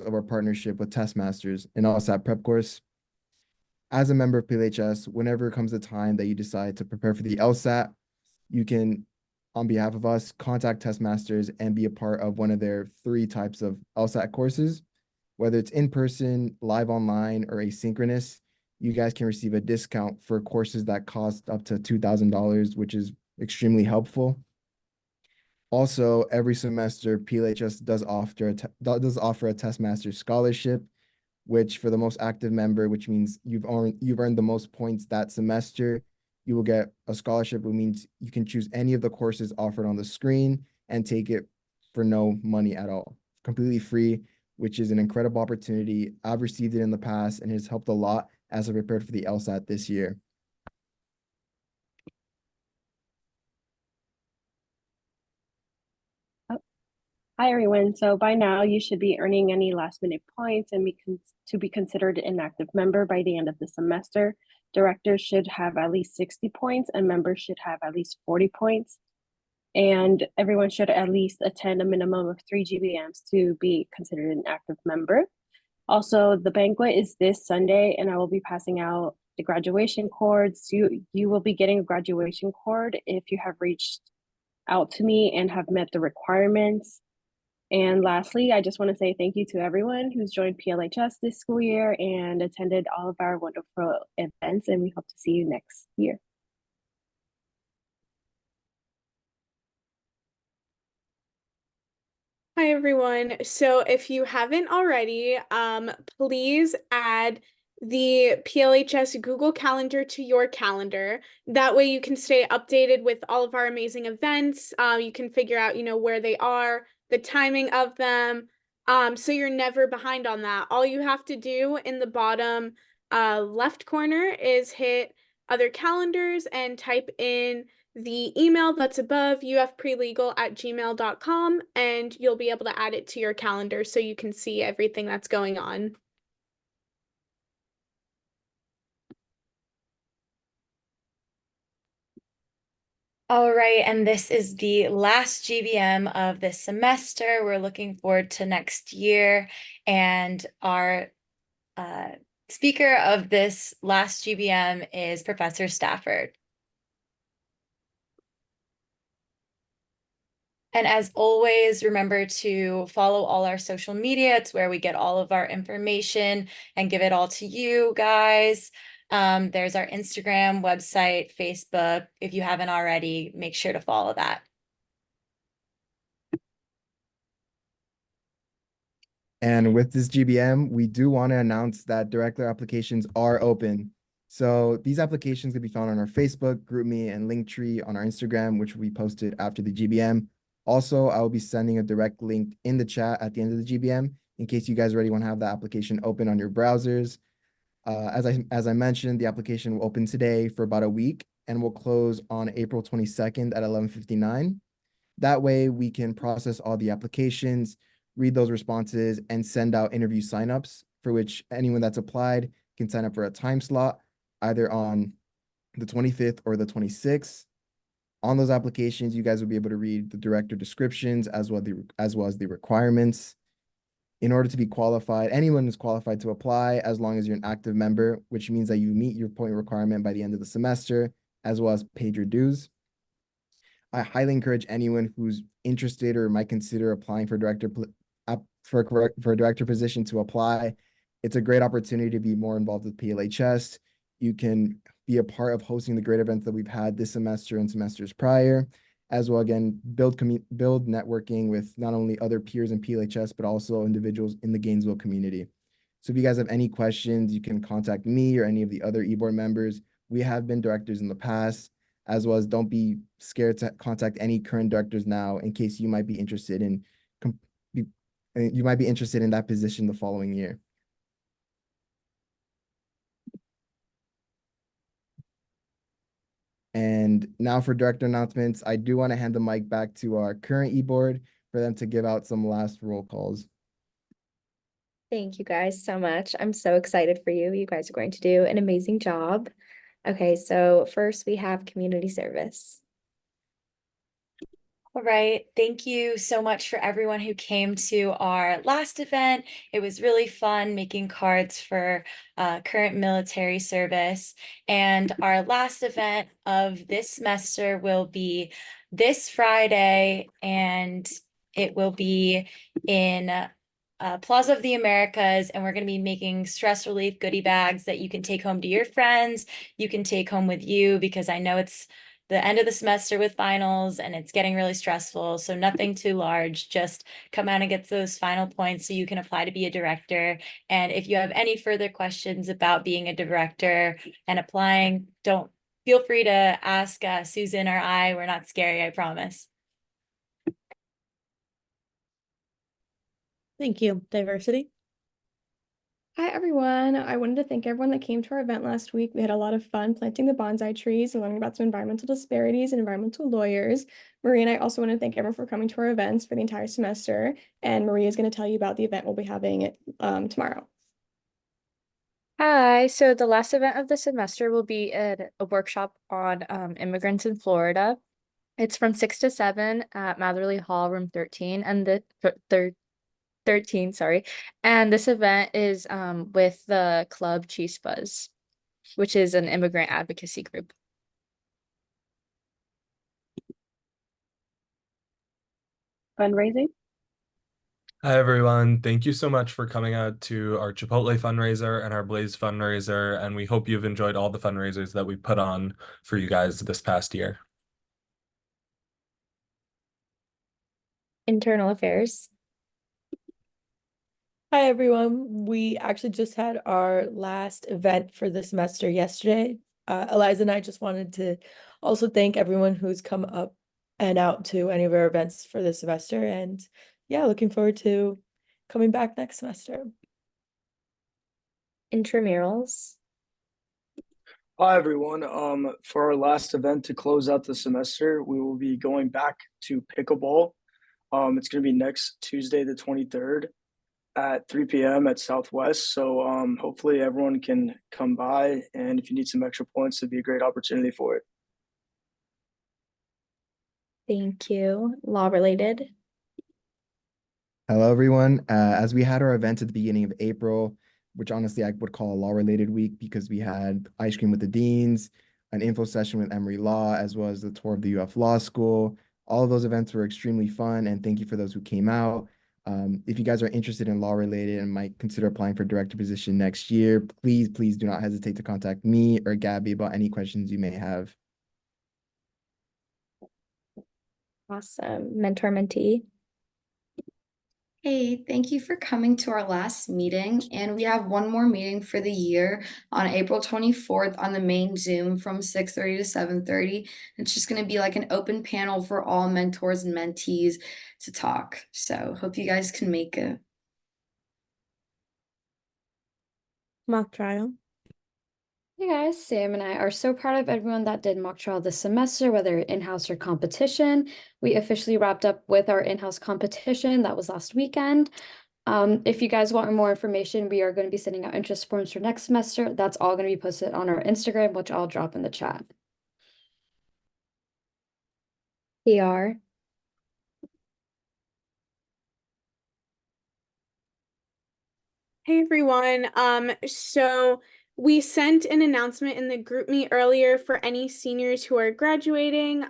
of our partnership with Test Masters, an LSAT prep course. As a member of PLHS, whenever it comes the time that you decide to prepare for the LSAT, you can, on behalf of us, contact Test Masters and be a part of one of their 3 types of LSAT courses. Whether it's in person, live online, or asynchronous, you guys can receive a discount for courses that cost up to $2,000, which is extremely helpful. Also, every semester, PLHS does offer a Test Master scholarship, which for the most active member, which means you've earned the most points that semester, you will get a scholarship, which means you can choose any of the courses offered on the screen and take it for no money at all, completely free, which is an incredible opportunity. I've received it in the past and it has helped a lot as I prepared for the LSAT this year. Hi everyone. So by now you should be earning any last minute points and to be considered an active member by the end of the semester. Directors should have at least 60 points and members should have at least 40 points. And everyone should at least attend a minimum of 3 GBMs to be considered an active member. Also, the banquet is this Sunday and I will be passing out the graduation cords. You will be getting a graduation cord if you have reached out to me and have met the requirements. And lastly, I just want to say thank you to everyone who's joined PLHS this school year and attended all of our wonderful events, and we hope to see you next year. Hi everyone. So if you haven't already, please add the PLHS Google Calendar to your calendar. That way you can stay updated with all of our amazing events. You can figure out, where they are, the timing of them, so you're never behind on that. All you have to do in the bottom left corner is hit other calendars and type in the email that's above ufprelegal@gmail.com, and you'll be able to add it to your calendar so you can see everything that's going on. All right, and this is the last GBM of this semester. We're looking forward to next year, and our speaker of this last GBM is Professor Stafford. And as always, remember to follow all our social media. It's where we get all of our information and give it all to you guys. There's our Instagram, website, Facebook. If you haven't already, make sure to follow that. And with this GBM, we do want to announce that director applications are open. So these applications can be found on our Facebook, GroupMe, and Linktree on our Instagram, which will be posted after the GBM. Also, I will be sending a direct link in the chat at the end of the GBM in case you guys already want to have the application open on your browsers. As I mentioned, the application will open today for about a week and will close on April 22nd at 11:59. That way we can process all the applications, read those responses, and send out interview signups for which anyone that's applied can sign up for a time slot either on the 25th or the 26th. On those applications, you guys will be able to read the director descriptions as well as the requirements. In order to be qualified, anyone is qualified to apply as long as you're an active member, which means that you meet your point requirement by the end of the semester, as well as paid your dues. I highly encourage anyone who's interested or might consider applying for a director position to apply. It's a great opportunity to be more involved with PLHS. You can be a part of hosting the great events that we've had this semester and semesters prior, as well, again, build networking with not only other peers in PLHS, but also individuals in the Gainesville community. So if you guys have any questions, you can contact me or any of the other e-board members. We have been directors in the past, as well as don't be scared to contact any current directors now in case you might be interested in that position the following year. And now for director announcements, I do want to hand the mic back to our current e-board for them to give out some last roll calls. Thank you guys so much. I'm so excited for you. You guys are going to do an amazing job. Okay, so first we have community service. All right. Thank you so much for everyone who came to our last event. It was really fun making cards for current military service. And our last event of this semester will be this Friday, and it will be in Plaza of the Americas. And we're going to be making stress relief goodie bags that you can take home to your friends. You can take home with you, because I know it's the end of the semester with finals and it's getting really stressful. So nothing too large, just come out and get those final points so you can apply to be a director. And if you have any further questions about being a director and applying, don't feel free to ask Susan or I. We're not scary, I promise. Thank you. Diversity. Hi, everyone. I wanted to thank everyone that came to our event last week. We had a lot of fun planting the bonsai trees and learning about some environmental disparities and environmental lawyers. Marie and I also want to thank everyone for coming to our events for the entire semester. And Marie is going to tell you about the event we'll be having tomorrow. Hi, so the last event of the semester will be a workshop on immigrants in Florida. It's from 6 to 7 at Matherly Hall, room 13, and the 13, sorry. And this event is with the club Chispas, which is an immigrant advocacy group. Fundraising. Hi, everyone. Thank you so much for coming out to our Chipotle fundraiser and our Blaze fundraiser. And we hope you've enjoyed all the fundraisers that we put on for you guys this past year. Internal affairs. Hi, everyone. We actually just had our last event for the semester yesterday. Eliza and I just wanted to also thank everyone who's come up and out to any of our events for this semester. And yeah, looking forward to coming back next semester. Intramurals. Hi, everyone. For our last event to close out the semester, we will be going back to pickleball. It's going to be next Tuesday, the 23rd at 3 p.m. at Southwest. So hopefully everyone can come by. And if you need some extra points, it'd be a great opportunity for it. Thank you. Law related. Hello, everyone. As we had our event at the beginning of April, which honestly I would call a law-related week because we had ice cream with the deans, an info session with Emory Law, as well as the tour of the UF Law School. All of those events were extremely fun, and thank you for those who came out. If you guys are interested in law-related and might consider applying for director position next year, please do not hesitate to contact me or Gabby about any questions you may have. Awesome. Mentor mentee. Hey, thank you for coming to our last meeting. And we have one more meeting for the year on April 24th on the main Zoom from 6:30 to 7:30. It's just going to be like an open panel for all mentors and mentees to talk. So hope you guys can make it. Mock trial. Hey guys, Sam and I are so proud of everyone that did mock trial this semester, whether in-house or competition. We officially wrapped up with our in-house competition. That was last weekend. If you guys want more information, we are going to be sending out interest forms for next semester. That's all going to be posted on our Instagram, which I'll drop in the chat. PR. Hey everyone. So we sent an announcement in the group meet earlier for any seniors who are graduating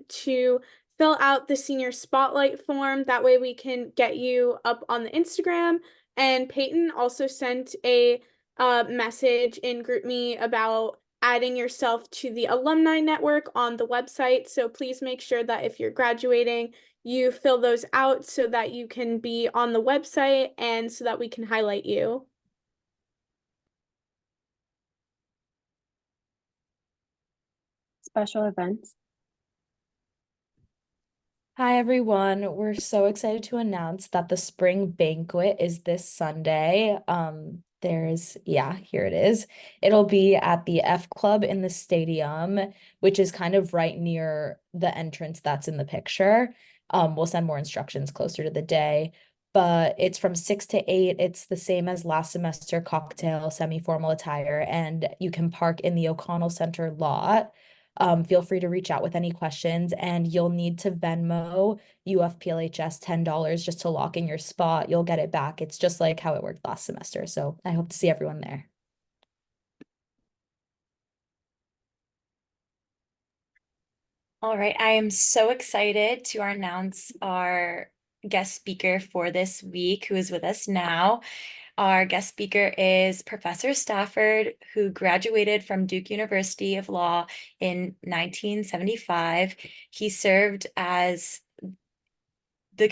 to fill out the senior spotlight form. That way we can get you up on the Instagram. And Peyton also sent a message in group meet about adding yourself to the alumni network on the website. So please make sure that if you're graduating, you fill those out so that you can be on the website and so that we can highlight you. Special events. Hi, everyone. We're so excited to announce that the spring banquet is this Sunday. Here it is. It'll be at the F Club in the stadium, which is kind of right near the entrance that's in the picture. We'll send more instructions closer to the day, but it's from 6 to 8. It's the same as last semester, cocktail, semi-formal attire, and you can park in the O'Connell Center lot. Feel free to reach out with any questions, and you'll need to Venmo UFPLHS $10 just to lock in your spot. You'll get it back. It's just like how it worked last semester. So I hope to see everyone there. All right, I am so excited to announce our guest speaker for this week, who is with us now. Our guest speaker is Professor Stafford, who graduated from Duke University of Law in 1975. He served as the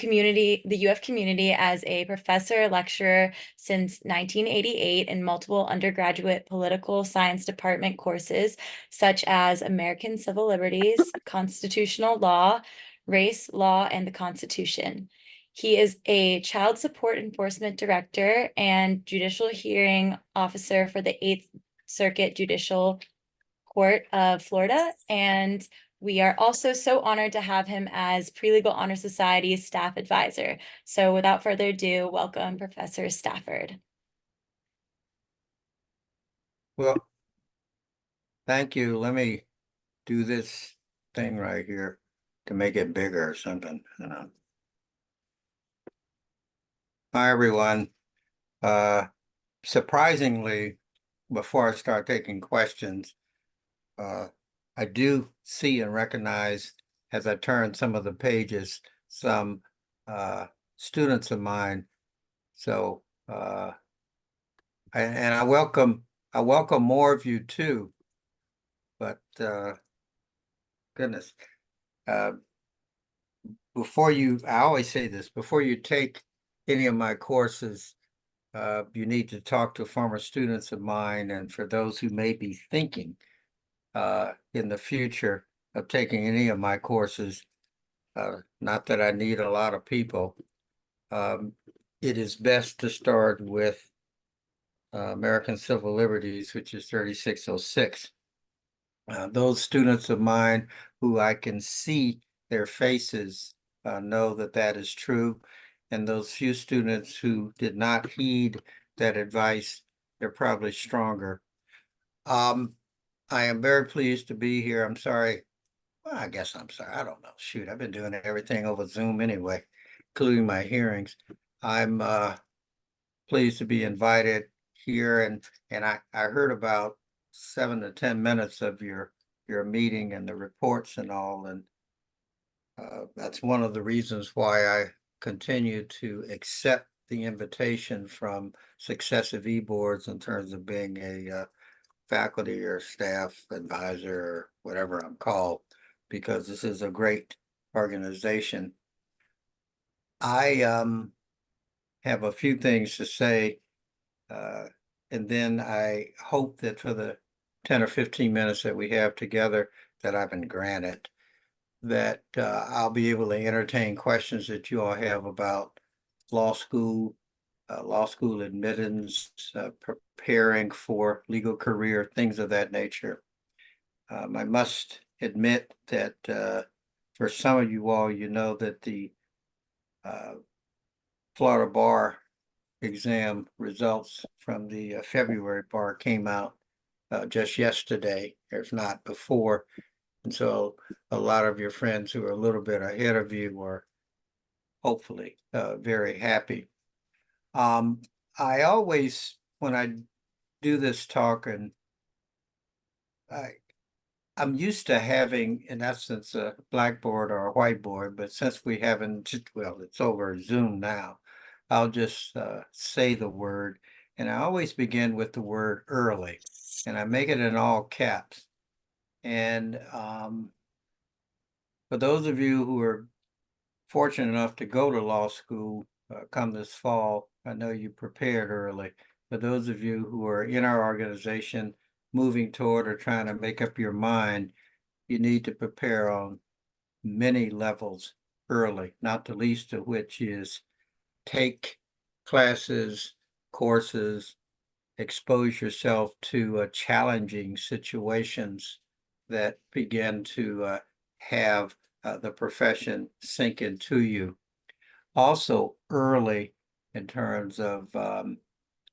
UF community as a professor lecturer since 1988 in multiple undergraduate political science department courses, such as American Civil Liberties, Constitutional Law, Race, Law, and the Constitution. He is a Child Support Enforcement Director and Judicial Hearing Officer for the 8th Circuit Judicial Court of Florida, and we are also so honored to have him as Pre-Legal Honor Society's staff advisor. So without further ado, welcome Professor Stafford. Well, thank you. Let me do this thing right here to make it bigger or something. Hi, everyone. Surprisingly, before I start taking questions, I do see and recognize as I turn some of the pages, some students of mine. So and I welcome more of you too. But goodness, I always say this, before you take any of my courses, you need to talk to former students of mine, and for those who may be thinking in the future of taking any of my courses, not that I need a lot of people, it is best to start with American Civil Liberties, which is 3606. Those students of mine who I can see their faces know that that is true. And those few students who did not heed that advice, they're probably stronger. I am very pleased to be here. I'm sorry. Well, I guess I'm sorry. I don't know. Shoot, I've been doing everything over Zoom anyway, including my hearings. I'm pleased to be invited here, and I heard about 7 to 10 minutes of your meeting and the reports and all, and that's one of the reasons why I continue to accept the invitation from successive e-boards in terms of being a faculty or staff advisor or whatever I'm called, because this is a great organization. I have a few things to say, and then I hope that for the 10 or 15 minutes that we have together that I've been granted, that I'll be able to entertain questions that you all have about law school admittance, preparing for legal career, things of that nature. I must admit that for some of you all, you know that the Florida bar exam results from the February bar came out just yesterday, if not before. And so a lot of your friends who are a little bit ahead of you are hopefully very happy. I always, when I do this talk, and I'm used to having, in essence, a blackboard or a whiteboard, but since we haven't, well, it's over Zoom now, I'll just say the word. And I always begin with the word early, and I make it in all caps. And for those of you who are fortunate enough to go to law school come this fall, I know you prepared early. For those of you who are in our organization, moving toward or trying to make up your mind, you need to prepare on many levels early, not the least of which is take classes, courses, expose yourself to challenging situations that begin to have the profession sink into you. Also early in terms of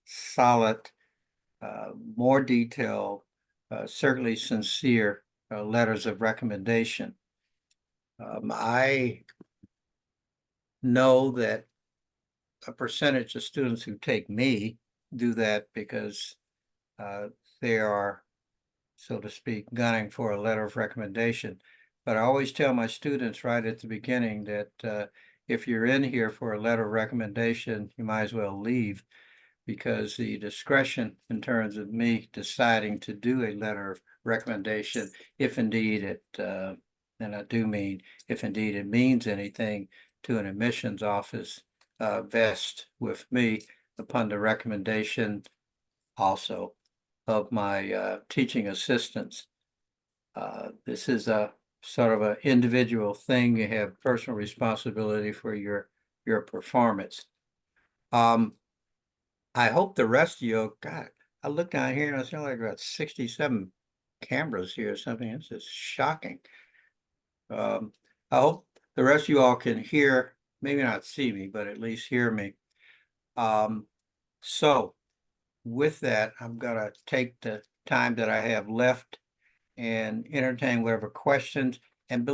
solid, more detailed, certainly sincere letters of recommendation. I know that a percentage of students who take me do that because they are, so to speak, gunning for a letter of recommendation. But I always tell my students right at the beginning that if you're in here for a letter of recommendation, you might as well leave, because the discretion in terms of me deciding to do a letter of recommendation, if indeed it, and I do mean, if indeed it means anything to an admissions office, vests with me upon the recommendation also of my teaching assistants. This is a sort of an individual thing. You have personal responsibility for your performance. I hope the rest of you, God, I look down here and I see like about 67 cameras here or something. It's just shocking. I hope the rest of you all can hear, maybe not see me, but at least hear me. So with that, I'm gonna take the time that I have left and entertain whatever questions. And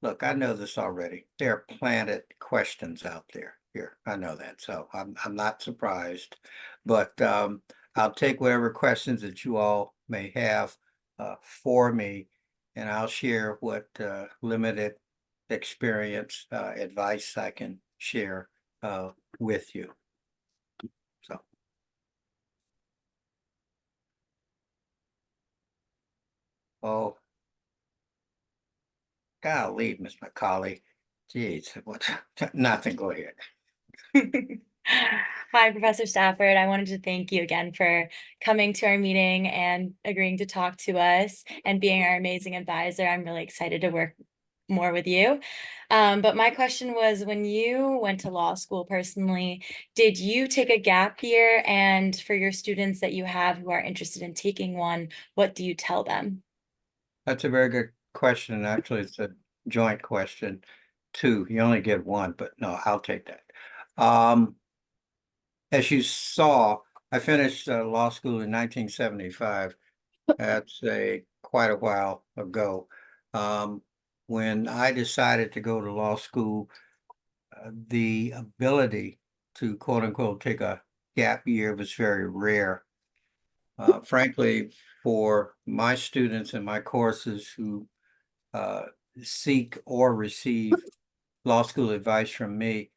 look, I know this already. There are planted questions out there here. I know that, so I'm not surprised. But I'll take whatever questions that you all may have for me, and I'll share what limited experience advice I can share with you. So. Oh, golly, Miss McCauley. Geez, what? Nothing. Go ahead. Hi, Professor Stafford. I wanted to thank you again for coming to our meeting and agreeing to talk to us and being our amazing advisor. I'm really excited to work more with you. But my question was, when you went to law school personally, did you take a gap year? And for your students that you have who are interested in taking one, what do you tell them? That's a very good question. Actually, it's a joint question too. You only get one, but no, I'll take that. As you saw, I finished law school in 1975. That's quite a while ago. When I decided to go to law school, the ability to quote unquote take a gap year was very rare. Frankly, for my students in my courses who seek or receive law school advice from me,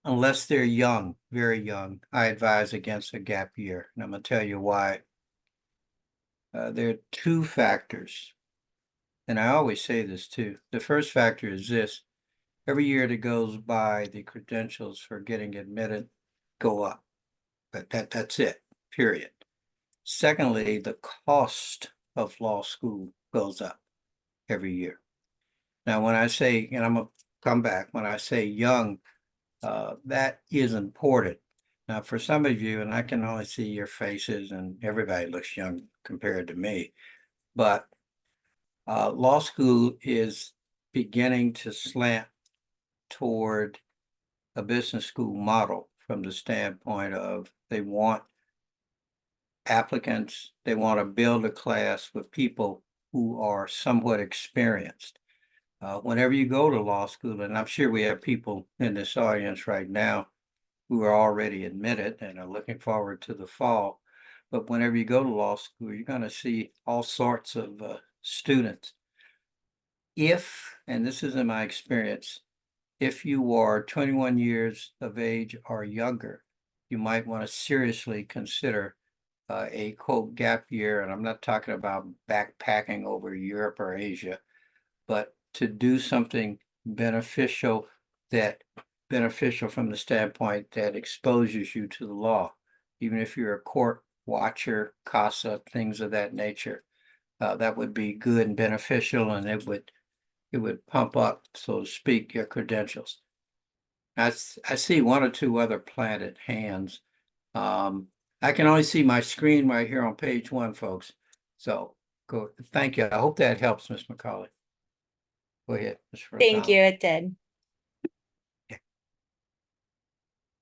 unless they're young, very young, I advise against a gap year. And I'm going to tell you why. There are two factors, and I always say this too. The first factor is this: every year that goes by, the credentials for getting admitted go up. But that's it, period. Secondly, the cost of law school goes up every year. Now, when I say, and I'm gonna come back, when I say young, that is important. Now, for some of you, and I can only see your faces, and everybody looks young compared to me, but law school is beginning to slant toward a business school model from the standpoint of they want applicants, they want to build a class with people who are somewhat experienced. Whenever you go to law school, and I'm sure we have people in this audience right now who are already admitted and are looking forward to the fall, but whenever you go to law school, you're going to see all sorts of students. If, and this is in my experience, if you are 21 years of age or younger, you might want to seriously consider a quote gap year. And I'm not talking about backpacking over Europe or Asia, but to do something beneficial from the standpoint that exposes you to the law, even if you're a court watcher, CASA, things of that nature. That would be good and beneficial, and it would pump up, so to speak, your credentials. I see one or two other planted hands. I can only see my screen right here on page one, folks. So go. Thank you. I hope that helps, Ms. McCauley. Go ahead, Ms. Thank you, Rosano. it did.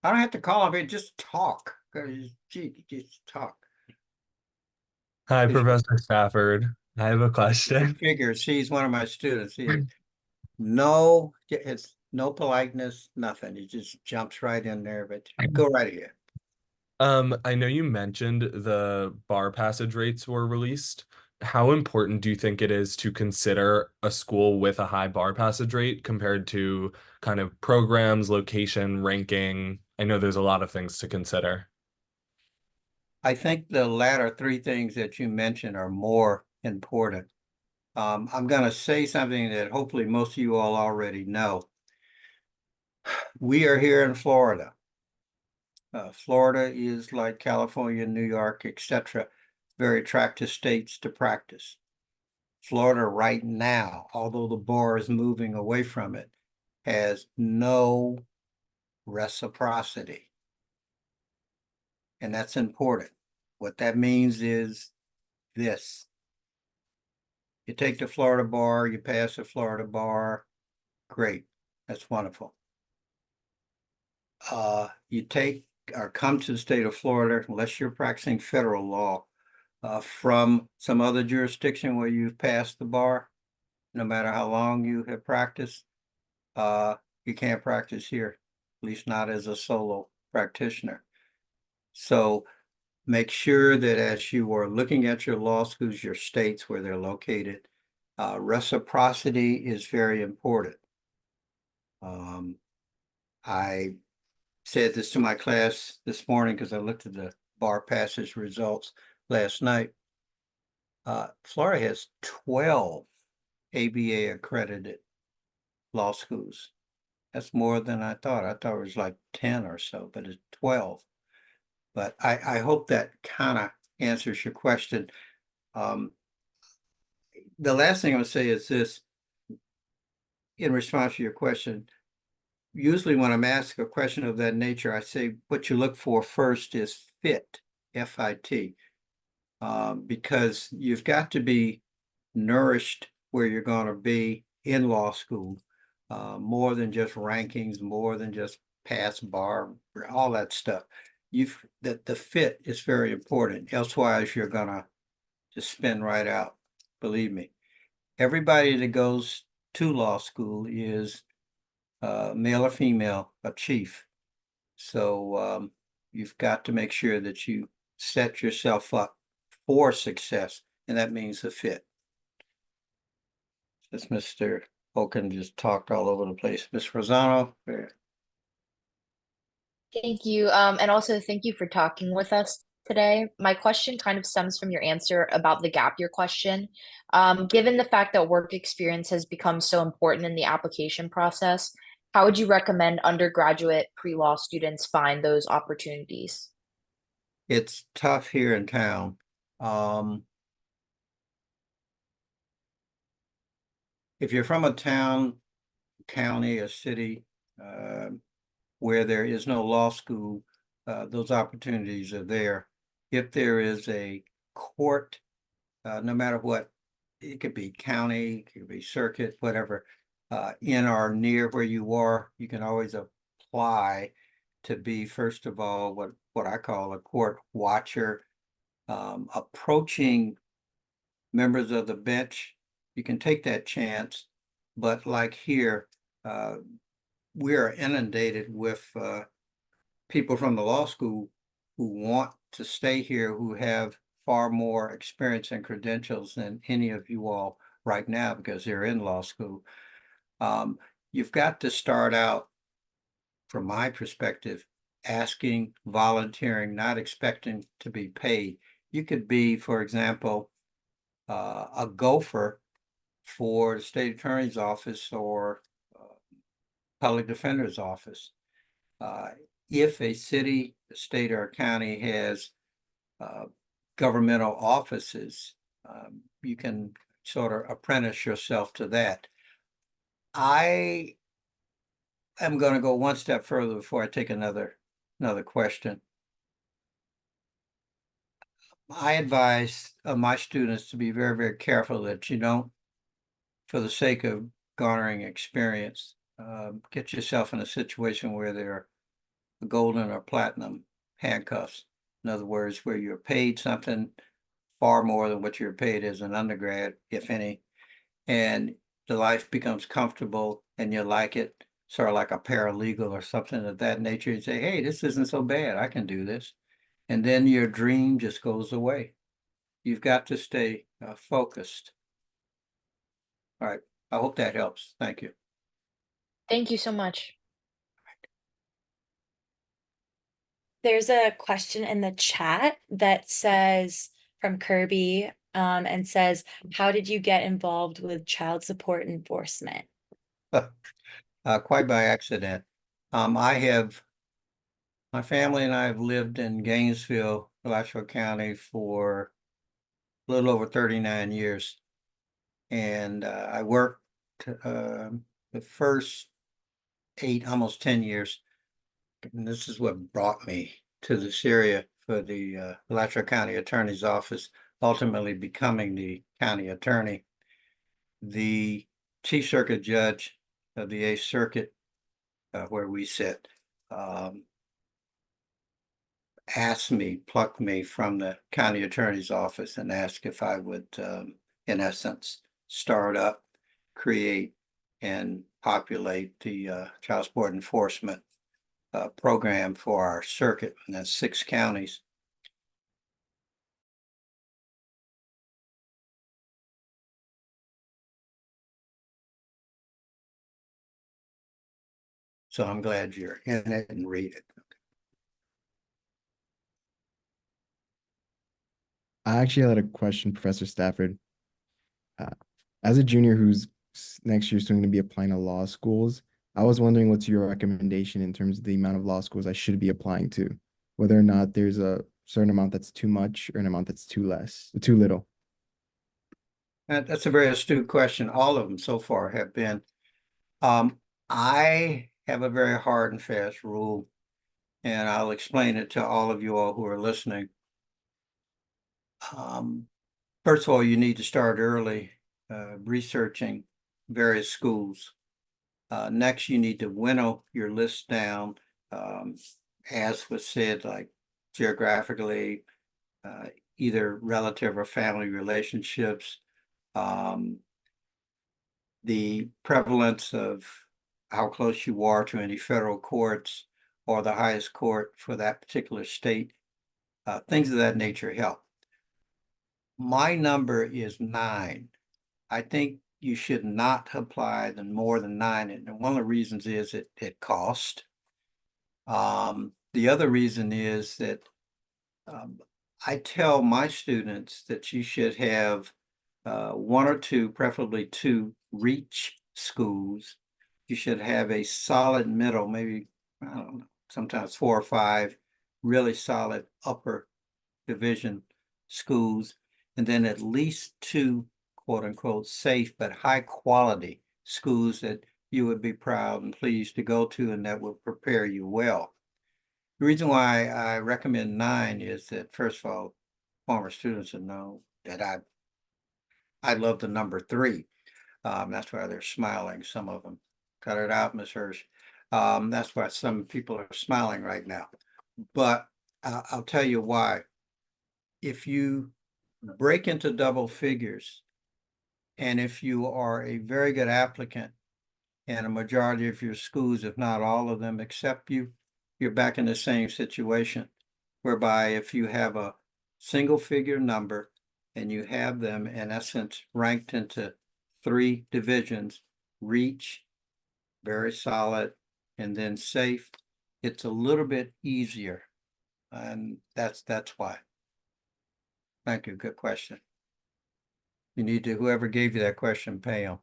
I don't have to call him, just talk. Gee, just talk. Hi, If you- Professor Stafford. I have a I question. figure she's one of my students. It's no politeness, nothing. He just jumps right in there, but go right ahead. I know you mentioned the bar passage rates were released. How important do you think it is to consider a school with a high bar passage rate compared to kind of programs, location, ranking? I know there's a lot of things to consider. I think the latter three things that you mentioned are more important. I'm going to say something that hopefully most of you all already know. We are here in Florida. Florida is like California, New York, etc. Very attractive states to practice. Florida right now, although the bar is moving away from it, has no reciprocity. And that's important. What that means is this. You take the Florida bar, you pass the Florida bar, great. That's wonderful. You take or come to the state of Florida, unless you're practicing federal law, from some other jurisdiction where you've passed the bar, no matter how long you have practiced, you can't practice here, at least not as a solo practitioner. So make sure that as you are looking at your law schools, your states where they're located, reciprocity is very important. I said this to my class this morning because I looked at the bar passage results last night. Florida has 12 ABA accredited law schools. That's more than I thought. I thought it was like 10 or so, but it's 12. But I hope that kind of answers your question. The last thing I'm going to say is this, in response to your question. Usually when I'm asked a question of that nature, I say what you look for first is fit, F-I-T, because you've got to be nourished where you're going to be in law school, more than just rankings, more than just pass bar, all that stuff. The fit is very important. Elsewise, you're going to just spin right out. Believe me, everybody that goes to law school is male or female, a chief. So you've got to make sure that you set yourself up for success, and that means the fit. As Mr. Oken just talked all over the place. Ms. Rosano. Thank you. And also thank you for talking with us today. My question kind of stems from your answer about the gap year question. Given the fact that work experience has become so important in the application process, how would you recommend undergraduate pre-law students find those opportunities? It's tough here in town. If you're from a town, county, a city, where there is no law school, those opportunities are there. If there is a court, no matter what, it could be county, it could be circuit, whatever, in or near where you are, you can always apply to be, first of all, what I call a court watcher, approaching members of the bench. You can take that chance, but like here, we are inundated with people from the law school who want to stay here, who have far more experience and credentials than any of you all right now because they're in law school. You've got to start out, from my perspective, asking, volunteering, not expecting to be paid. You could be, for example, a gopher for the state attorney's office or public defender's office. If a city, state, or county has governmental offices, you can sort of apprentice yourself to that. I am going to go one step further before I take another question. I advise my students to be very, very careful that you don't, for the sake of garnering experience, get yourself in a situation where there are golden or platinum handcuffs. In other words, where you're paid something far more than what you're paid as an undergrad, if any. And the life becomes comfortable and you like it, sort of like a paralegal or something of that nature. You say, hey, this isn't so bad. I can do this. And then your dream just goes away. You've got to stay focused. All right. I hope that helps. Thank you. Thank you so much. There's a question in the chat that says from Kirby and says, how did you get involved with child support enforcement? Quite by accident. My family and I have lived in Gainesville, Alachua County for a little over 39 years. And I worked the first 8, almost 10 years. And this is what brought me to this area for the Alachua County Attorney's Office, ultimately becoming the county attorney. The Chief Circuit Judge of the 8th Circuit, where we sit, plucked me from the county attorney's office and asked if I would, in essence, start up, create, and populate the child support enforcement program for our circuit, and that's 6 counties. So I'm glad you're in it and read it. I actually had a question, Professor Stafford. As a junior who's next year soon going to be applying to law schools, I was wondering what's your recommendation in terms of the amount of law schools I should be applying to, whether or not there's a certain amount that's too much or an amount that's too little. That's a very astute question. All of them so far have been. I have a very hard and fast rule, and I'll explain it to all of you all who are listening. First of all, you need to start early researching various schools. Next, you need to winnow your list down, as was said, like geographically, either relative or family relationships, the prevalence of how close you are to any federal courts or the highest court for that particular state. Things of that nature help. My number is 9. I think you should not apply more than 9. And one of the reasons is it costs. The other reason is that I tell my students that you should have 1 or 2, preferably 2 reach schools. You should have a solid middle, maybe, I don't know, sometimes 4 or 5 really solid upper division schools, and then at least 2 quote unquote safe but high quality schools that you would be proud and pleased to go to and that will prepare you well. The reason why I recommend 9 is that, first of all, former students will know that I love the number 3. That's why they're smiling, some of them. Cut it out, Ms. Hirsch. That's why some people are smiling right now. But I'll tell you why. If you break into double figures, and if you are a very good applicant and a majority of your schools, if not all of them, accept you, you're back in the same situation, whereby if you have a single figure number and you have them in essence ranked into 3 divisions, reach, very solid, and then safe, it's a little bit easier. And that's why. Thank you. Good question. You need to, whoever gave you that question, pay them.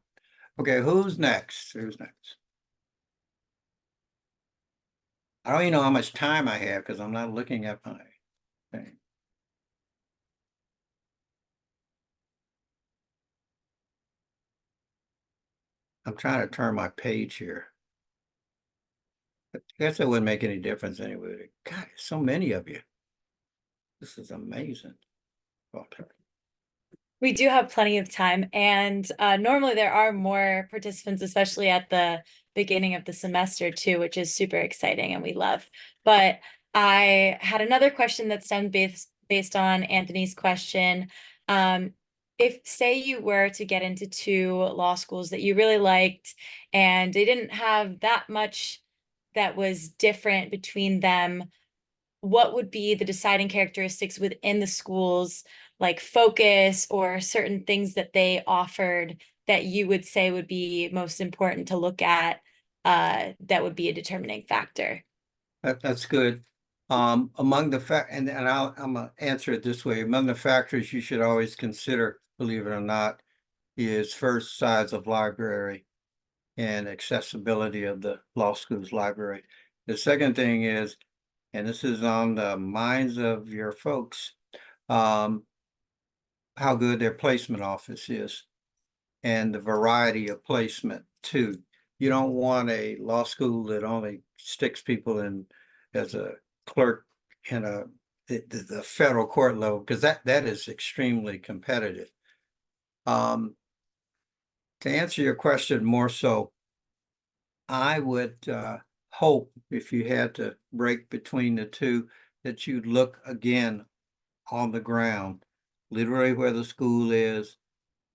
Okay, who's next? Who's next? I don't even know how much time I have because I'm not looking at my thing. I'm trying to turn my page here. I guess it wouldn't make any difference anyway. God, so many of you. This is amazing. We do have plenty of time, and normally there are more participants, especially at the beginning of the semester too, which is super exciting and we love. But I had another question that stemmed based on Anthony's question. If say you were to get into two law schools that you really liked and they didn't have that much that was different between them, what would be the deciding characteristics within the schools, like focus or certain things that they offered that you would say would be most important to look at, that would be a determining factor? That's good. Among the I'm gonna answer it this way. Among the factors you should always consider, believe it or not, is first size of library and accessibility of the law school's library. The second thing is, and this is on the minds of your folks, how good their placement office is and the variety of placement too. You don't want a law school that only sticks people in as a clerk in the federal court level, because that is extremely competitive. To answer your question more so, I would hope if you had to break between the two, that you'd look again on the ground, literally where the school is,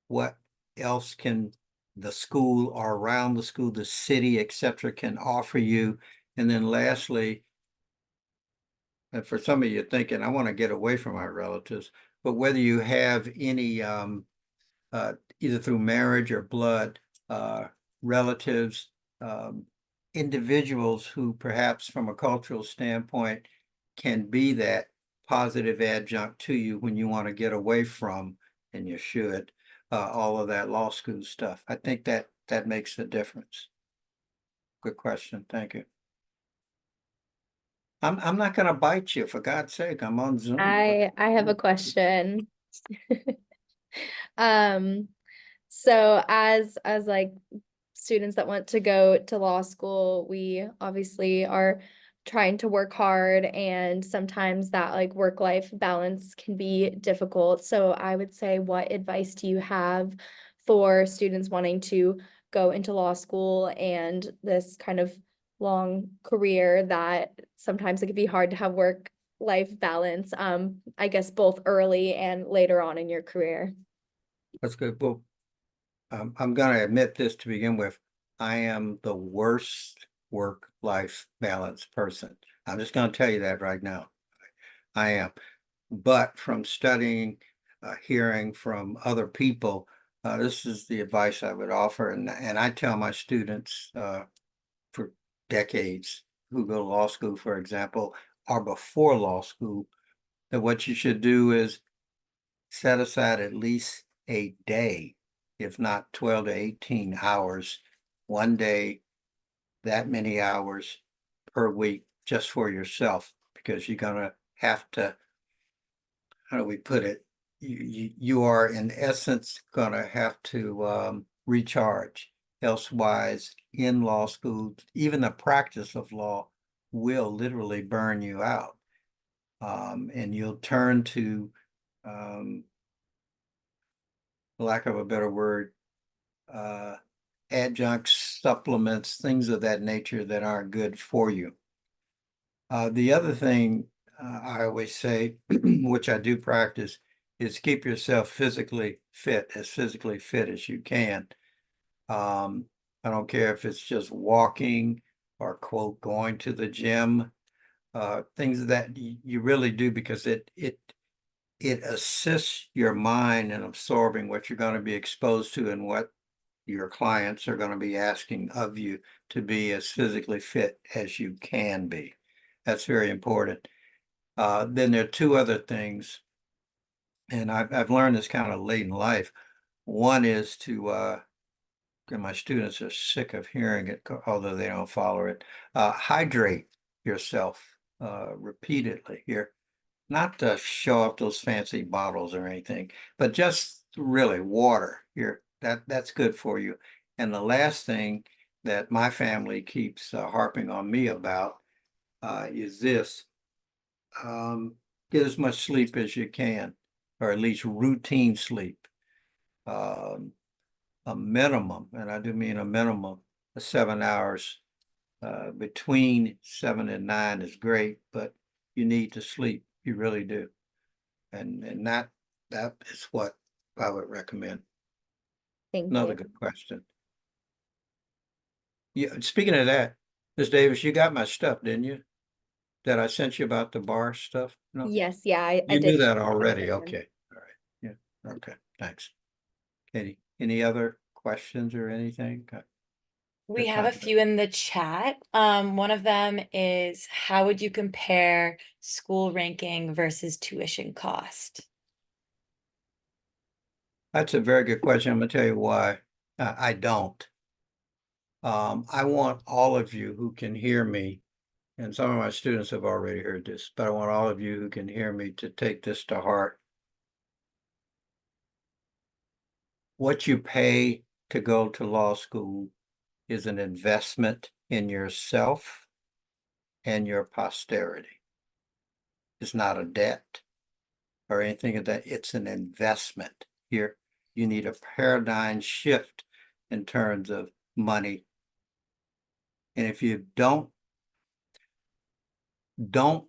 what else can the school or around the school, the city, etc., can offer you. And then lastly, and for some of you thinking, I want to get away from my relatives, but whether you have any either through marriage or blood relatives, individuals who perhaps from a cultural standpoint can be that positive adjunct to you when you want to get away from, and you should, all of that law school stuff. I think that makes a difference. Good question. Thank you. I'm not gonna bite you, for God's sake. I'm on Zoom. I have a question. So as like students that want to go to law school, we obviously are trying to work hard, and sometimes that like work-life balance can be difficult. So I would say, what advice do you have for students wanting to go into law school and this kind of long career that sometimes it can be hard to have work-life balance, I guess both early and later on in your career? That's good. Well, I'm gonna admit this to begin with. I am the worst work-life balance person. I'm just gonna tell you that right now. I am. But from studying, hearing from other people, this is the advice I would offer. And I tell my students for decades who go to law school, for example, or before law school, that what you should do is set aside at least a day, if not 12 to 18 hours, one day, that many hours per week just for yourself, because you're gonna have to, how do we put it? You are in essence gonna have to recharge. Elsewise, in law school, even the practice of law will literally burn you out. And you'll turn to, lack of a better word, adjuncts, supplements, things of that nature that aren't good for you. The other thing I always say, which I do practice, is keep yourself physically fit, as physically fit as you can. I don't care if it's just walking or quote going to the gym, things that you really do, because it assists your mind in absorbing what you're going to be exposed to and what your clients are going to be asking of you, to be as physically fit as you can be. That's very important. Then there are two other things, and I've learned this kind of late in life. One is to, and my students are sick of hearing it, although they don't follow it, hydrate yourself repeatedly here. Not to show up those fancy bottles or anything, but just really water here. That's good for you. And the last thing that my family keeps harping on me about is this. Get as much sleep as you can, or at least routine sleep. A minimum, and I do mean a minimum, of 7 hours. Between 7 and 9 is great, but you need to sleep. You really do. And that is what I would recommend. Thank Another you. good question. Yeah, speaking of that, Ms. Davis, you got my stuff, didn't you? That I sent you about the bar stuff? No, Yes, yeah, I you did. knew that check already. everyone. Okay, all right. Yeah, okay, thanks. Katie, any other questions or anything? We Your have a time. few in the chat. One of them is, how would you compare school ranking versus tuition cost? That's a very good question. I'm gonna tell you why. I don't. I want all of you who can hear me, and some of my students have already heard this, but I want all of you who can hear me to take this to heart. What you pay to go to law school is an investment in yourself and your posterity. It's not a debt or anything of that. It's an investment. Here, you need a paradigm shift in terms of money. And if you don't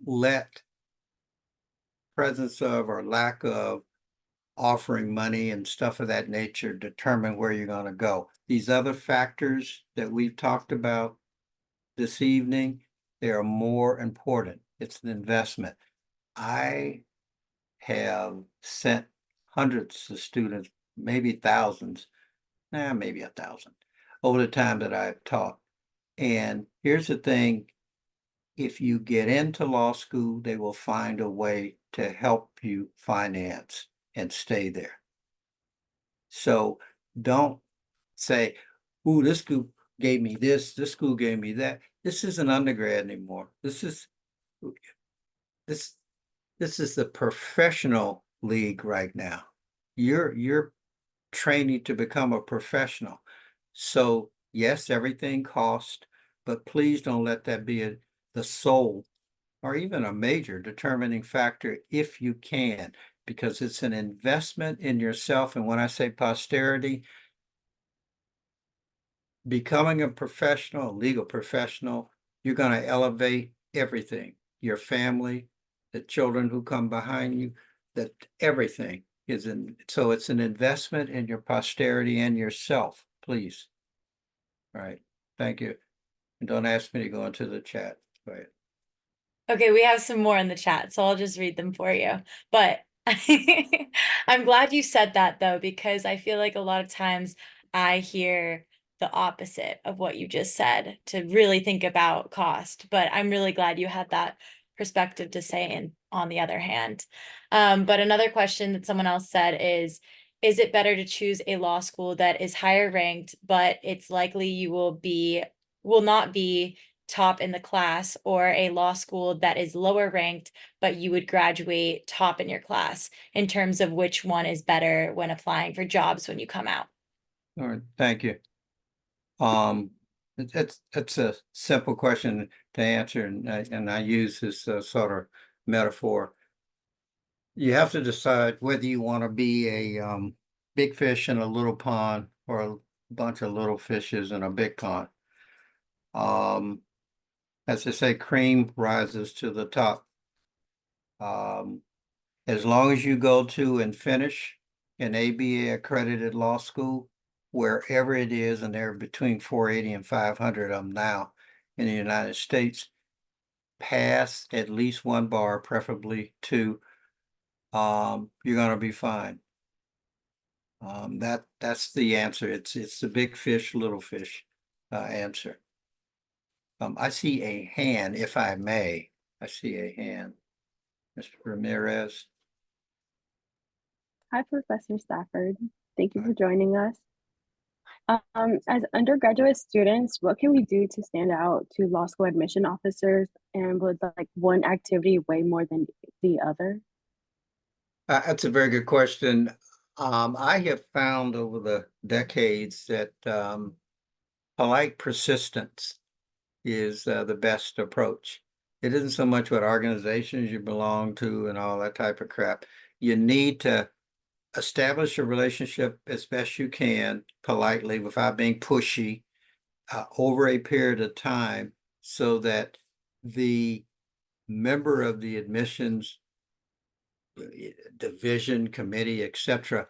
let presence of or lack of offering money and stuff of that nature determine where you're going to go. These other factors that we've talked about this evening, they are more important. It's an investment. I have sent hundreds of students, maybe thousands, maybe 1,000 over the time that I've taught. And here's the thing, if you get into law school, they will find a way to help you finance and stay there. So don't say, ooh, this school gave me this school gave me that. This isn't undergrad anymore. This is the professional league right now. You're training to become a professional. So yes, everything costs, but please don't let that be the sole or even a major determining factor if you can, because it's an investment in yourself. And when I say posterity, becoming a professional, a legal professional, you're going to elevate everything, your family, the children who come behind you, that everything is in. So it's an investment in your posterity and yourself, please. All right. Thank you. And don't ask me to go into the chat. Go ahead. Okay, we have some more in the chat, so I'll just read them for you. But I'm glad you said that though, because I feel like a lot of times I hear the opposite of what you just said, to really think about cost. But I'm really glad you had that perspective to say in on the other hand. But another question that someone else said is it better to choose a law school that is higher ranked, but it's likely you will not be top in the class, or a law school that is lower ranked, but you would graduate top in your class, in terms of which one is better when applying for jobs when you come out? All right. Thank you. It's a simple question to answer, and I use this sort of metaphor. You have to decide whether you want to be a big fish in a little pond or a bunch of little fishes in a big pond. As they say, cream rises to the top. As long as you go to and finish an ABA accredited law school, wherever it is, and there are between 480 and 500 of them now in the United States, pass at least one bar, preferably two, you're going to be fine. That's the answer. It's the big fish, little fish answer. I see a hand, if I may. I see a hand. Mr. Ramirez. Hi, Professor Stafford. Thank you for joining us. As undergraduate students, what can we do to stand out to law school admission officers? And would like one activity weigh more than the other? That's a very good question. I have found over the decades that polite persistence is the best approach. It isn't so much what organizations you belong to and all that type of crap. You need to establish a relationship as best you can politely without being pushy over a period of time, so that the member of the admissions division, committee, etc.,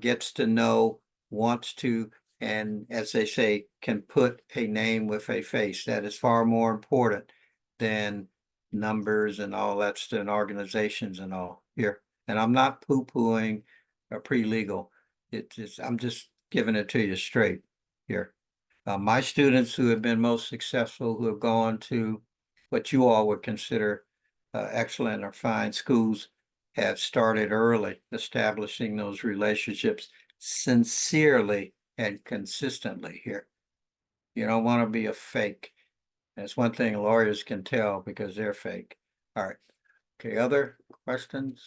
gets to know, wants to, and as they say, can put a name with a face. That is far more important than numbers and all that stuff, and organizations and all here. And I'm not poo-pooing pre-legal. I'm just giving it to you straight here. My students who have been most successful, who have gone to what you all would consider excellent or fine schools, have started early, establishing those relationships sincerely and consistently here. You don't want to be a fake. That's one thing lawyers can tell because they're fake. All right. Okay, other questions?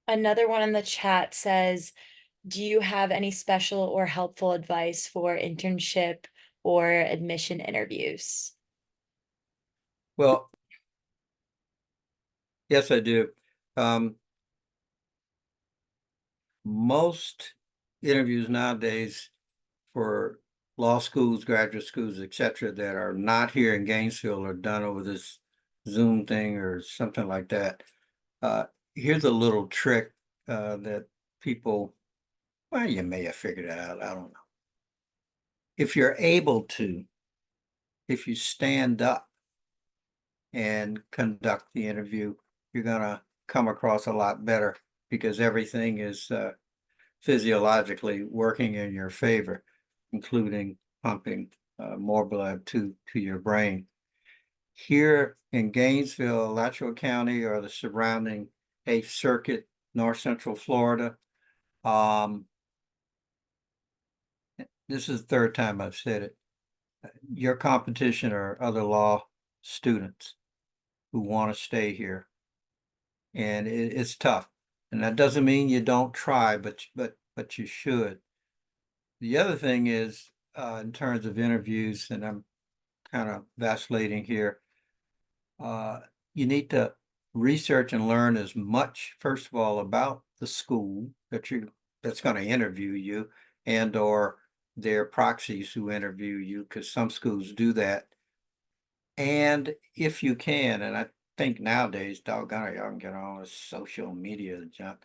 Another one in the chat says, do you have any special or helpful advice for internship or admission interviews? Well, yes, I do. Most interviews nowadays for law schools, graduate schools, etc., that are not here in Gainesville are done over this Zoom thing or something like that. Here's a little trick that people, well, you may have figured it out. I don't know. If you're able to, if you stand up and conduct the interview, you're going to come across a lot better because everything is physiologically working in your favor, including pumping more blood to your brain. Here in Gainesville, Alachua County, or the surrounding 8th Circuit, North Central Florida, this is the third time I've said it. Your competition are other law students who want to stay here. And it's tough. And that doesn't mean you don't try, but you should. The other thing is, in terms of interviews, and I'm kind of vacillating here, you need to research and learn as much, first of all, about the school that's going to interview you, and or their proxies who interview you, because some schools do that. And if you can, and I think nowadays, doggone it, y'all can get on with social media junk,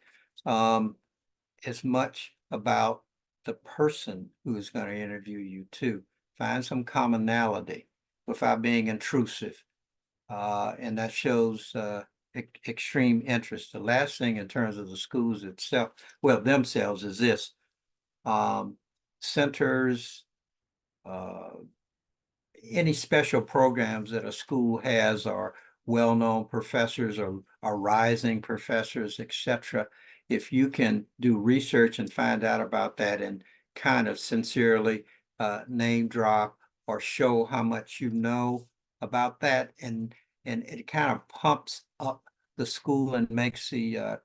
as much about the person who is going to interview you too. Find some commonality without being intrusive. And that shows extreme interest. The last thing in terms of the schools itself, well, themselves, is this. Centers, any special programs that a school has, or well-known professors or rising professors, etc. If you can do research and find out about that and kind of sincerely name drop or show how much you know about that, and it kind of pumps up the school and makes the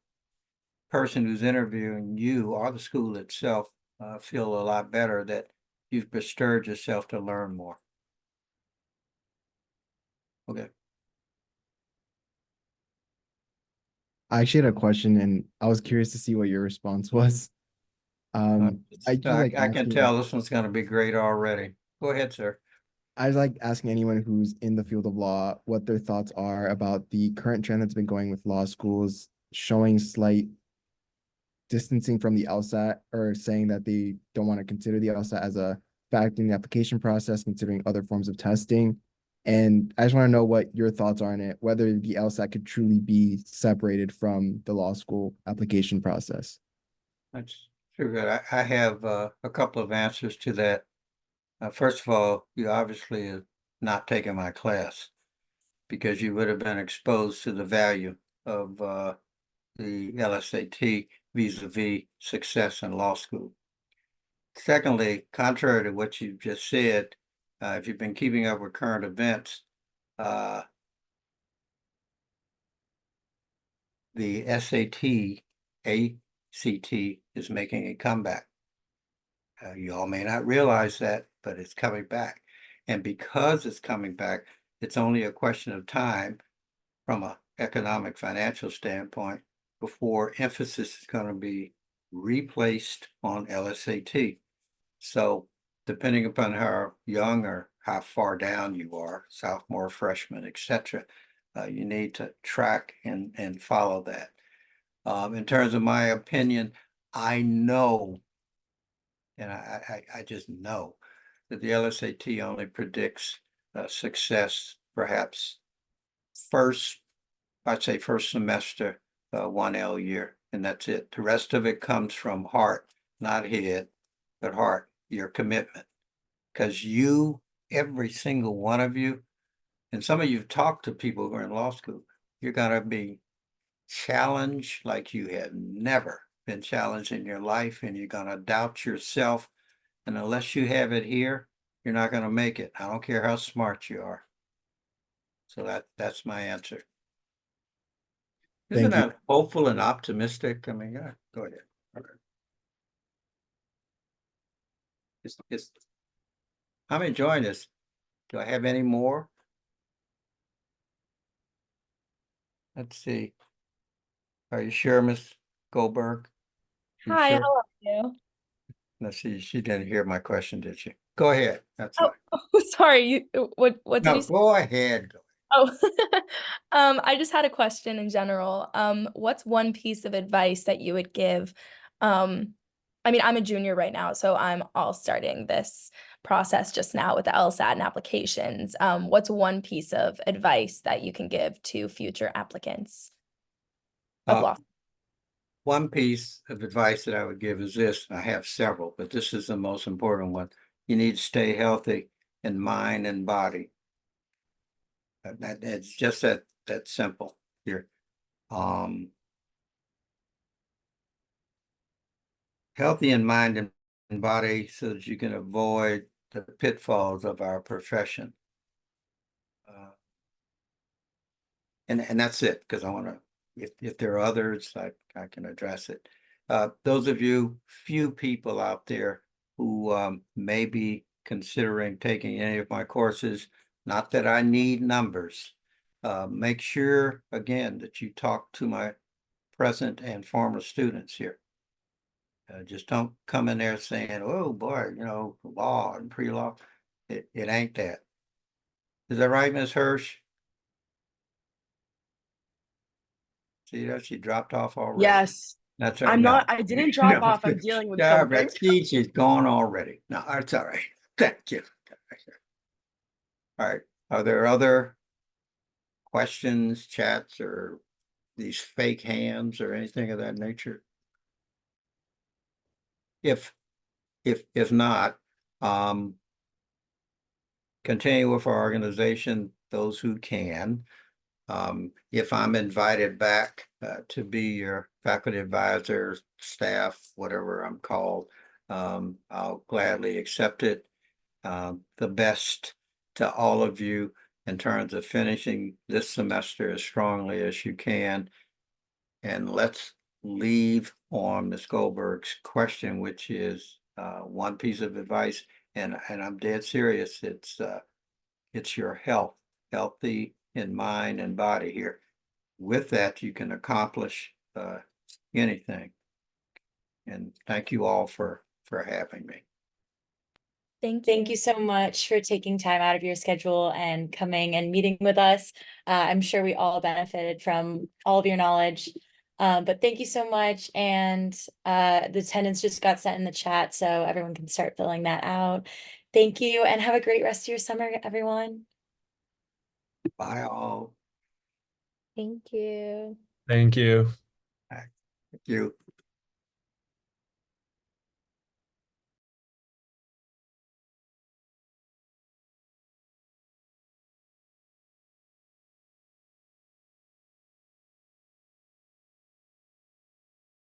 person who's interviewing you or the school itself feel a lot better that you've bestirred yourself to learn more. Okay. I actually had a question and I was curious to see what your response was. I just like I can asking, tell this one's going to be great already. Go ahead, sir. I was like asking anyone who's in the field of law what their thoughts are about the current trend that's been going with law schools showing slight distancing from the LSAT, or saying that they don't want to consider the LSAT as a fact in the application process, considering other forms of testing. And I just want to know what your thoughts are on it, whether the LSAT could truly be separated from the law school application process. That's true. Good. I have a couple of answers to that. First of all, you obviously have not taken my class because you would have been exposed to the value of the LSAT vis-a-vis success in law school. Secondly, contrary to what you've just said, if you've been keeping up with current events, the SAT, ACT is making a comeback. You all may not realize that, but it's coming back. And because it's coming back, it's only a question of time from an economic financial standpoint before emphasis is going to be replaced on LSAT. So depending upon how young or how far down you are, sophomore, freshman, etc., You need to track and follow that. In terms of my opinion, I know, and I just know that the LSAT only predicts success perhaps I'd say first semester, 1L year, and that's it. The rest of it comes from heart, not head, but heart, your commitment. Because every single one of you, and some of you have talked to people who are in law school, you're gonna be challenged like you have never been challenged in your life, and you're gonna doubt yourself. And unless you have it here, you're not gonna make it. I don't care how smart you are. So that's my answer. Isn't Thank you. that hopeful and optimistic? I mean, yeah, go ahead. Okay. I'm enjoying this. Do I have any more? Let's see. Are you sure, Miss Goldberg? You Hi, sure? how are you? Let's see. She didn't hear my question, did she? Go ahead. That's Oh, fine. sorry. What did No, you say? go ahead. Oh, I just had a question in general. What's one piece of advice that you would give? I mean, I'm a junior right now, so I'm all starting this process just now with the LSAT and applications. What's one piece of advice that you can give to future applicants of law? One piece of advice that I would give is this. I have several, but this is the most important one. You need to stay healthy in mind and body. It's just that simple here. Healthy in mind and body so that you can avoid the pitfalls of our profession. And that's it, because I want to, if there are others, I can address it. Those of you, few people out there who may be considering taking any of my courses, not that I need numbers, make sure, again, that you talk to my present and former students here. Just don't come in there saying, oh boy, law and pre-law. It ain't that. Is that right, Ms. Hirsch? See that she dropped off already. Yes. That's right. I'm No. not, I didn't drop No, off. I'm dealing with yeah, something. but she's gone already. No, that's all right. Thank you. All right. Are there other questions, chats, or these fake hands or anything of that nature? If not, continue with our organization, those who can. If I'm invited back to be your faculty advisor, staff, whatever I'm called, I'll gladly accept it. The best to all of you in terms of finishing this semester as strongly as you can. And let's leave on Ms. Goldberg's question, which is one piece of advice, and I'm dead serious. It's your health, healthy in mind and body here. With that, you can accomplish anything. And thank you all for having me. Thank you so much for taking time out of your schedule and coming and meeting with us. I'm sure we all benefited from all of your knowledge. But thank you so much. And the attendance just got sent in the chat, so everyone can start filling that out. Thank you, and have a great rest of your summer, everyone. Bye all. Thank you. Thank you. Thank you.